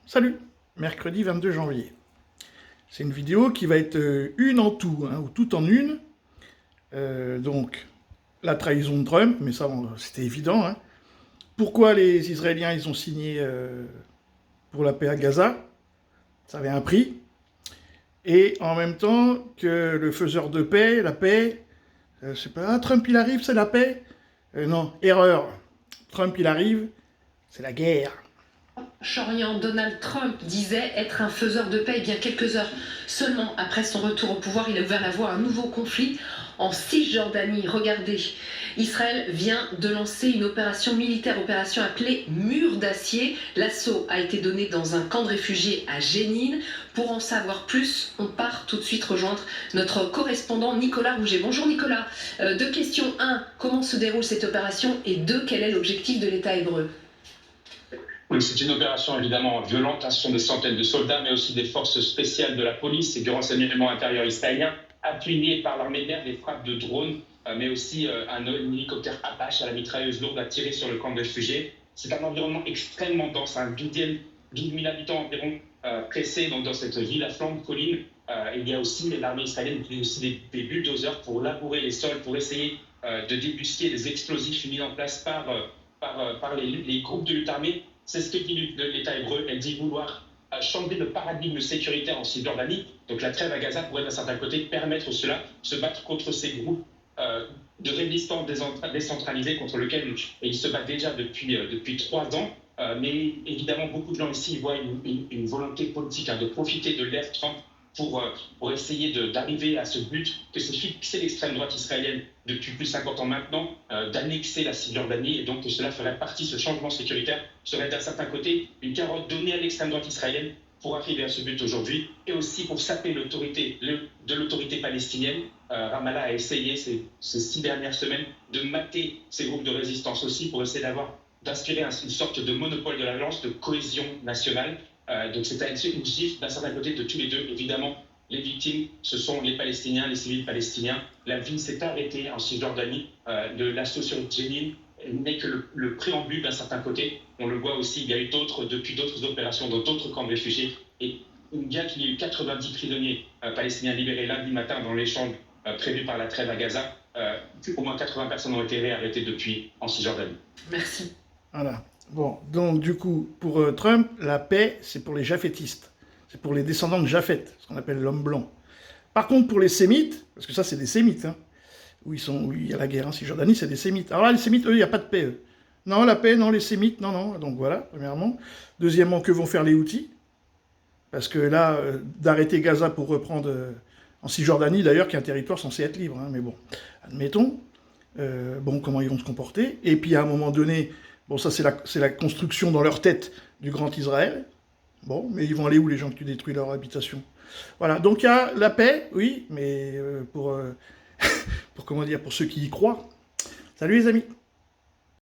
Salut, mercredi 22 janvier. C'est une vidéo qui va être une en tout, hein, ou tout en une. Donc, la trahison de Trump, mais ça, bon, c'était évident. Hein. Pourquoi les Israéliens, ils ont signé pour la paix à Gaza? Ça avait un prix. Et en même temps que le faiseur de paix, la paix, je sais pas, ah, Trump il arrive, c'est la paix. Non, erreur. Trump il arrive, c'est la guerre. Proche-Orient, Donald Trump disait être un faiseur de paix. Eh bien, quelques heures seulement après son retour au pouvoir, il a ouvert la voie à un nouveau conflit en Cisjordanie. Regardez, Israël vient de lancer une opération militaire, opération appelée Mur d'acier. L'assaut a été donné dans un camp de réfugiés à Jénine. Pour en savoir plus, on part tout de suite rejoindre notre correspondant Nicolas Rouget. Bonjour Nicolas. Deux questions. Un, comment se déroule cette opération? Et deux, quel est l'objectif de l'État hébreu? Oui, c'est une opération évidemment violente. Ce sont des centaines de soldats, mais aussi des forces spéciales de la police et du renseignement intérieur israélien, appuyés par l'armée de l'air, des frappes de drones, mais aussi un hélicoptère Apache à la mitrailleuse lourde a tiré sur le camp de réfugiés. C'est un environnement extrêmement dense, 12 000 habitants environ pressés dans cette ville à flanc de colline. Il y a aussi l'armée israélienne utilise aussi des bulldozers pour labourer les sols, pour essayer de débusquer les explosifs mis en place par les groupes de lutte armée. C'est ce que dit l'État hébreu. Elle dit vouloir changer le paradigme sécuritaire en Cisjordanie. Donc la trêve à Gaza pourrait d'un certain côté permettre cela, se battre contre ces groupes de résistants décentralisés contre lesquels ils se battent déjà depuis 3 ans. Mais évidemment, beaucoup de gens ici voient une volonté politique de profiter de l'ère Trump pour essayer d'arriver à ce but que s'est fixé l'extrême droite israélienne depuis plus de 50 ans maintenant, d'annexer la Cisjordanie, et donc que cela ferait partie, ce changement sécuritaire serait d'un certain côté une carotte donnée à l'extrême droite israélienne pour arriver à ce but aujourd'hui, et aussi pour saper l'autorité palestinienne. Ramallah a essayé ces 6 dernières semaines de mater ces groupes de résistance aussi pour essayer d'inspirer une sorte de monopole de l'alliance, de cohésion nationale. Donc c'est une gifle d'un certain côté de tous les deux. Évidemment, les victimes, ce sont les Palestiniens, les civils palestiniens. La vie s'est arrêtée en Cisjordanie. L'assaut sur Jénine n'est que le préambule d'un certain côté. On le voit aussi, il y a eu depuis d'autres opérations dans d'autres camps de réfugiés. Et bien qu'il y ait eu 90 prisonniers palestiniens libérés lundi matin dans l'échange prévu par la trêve à Gaza, au moins 80 personnes ont été réarrêtées depuis en Cisjordanie. Merci. Voilà. Bon, donc du coup, pour Trump, la paix, c'est pour les japhétistes. C'est pour les descendants de Japheth, ce qu'on appelle l'homme blanc. Par contre, pour les sémites, parce que ça, c'est des sémites, hein, où il y a la guerre en Cisjordanie, c'est des sémites. Alors là, les sémites, eux, il n'y a pas de paix, eux. Non, la paix, non, les sémites, non, non. Donc voilà, premièrement. Deuxièmement, que vont faire les Houthis? Parce que là, d'arrêter Gaza pour reprendre en Cisjordanie, d'ailleurs, qui est un territoire censé être libre, hein, mais bon, admettons. Bon, comment ils vont se comporter. Et puis, à un moment donné, bon, ça, c'est la construction dans leur tête du grand Israël. Bon, mais ils vont aller où, les gens qui détruisent leur habitation? Voilà, donc il y a la paix, oui, mais pour comment dire, pour ceux qui y croient. Salut les amis.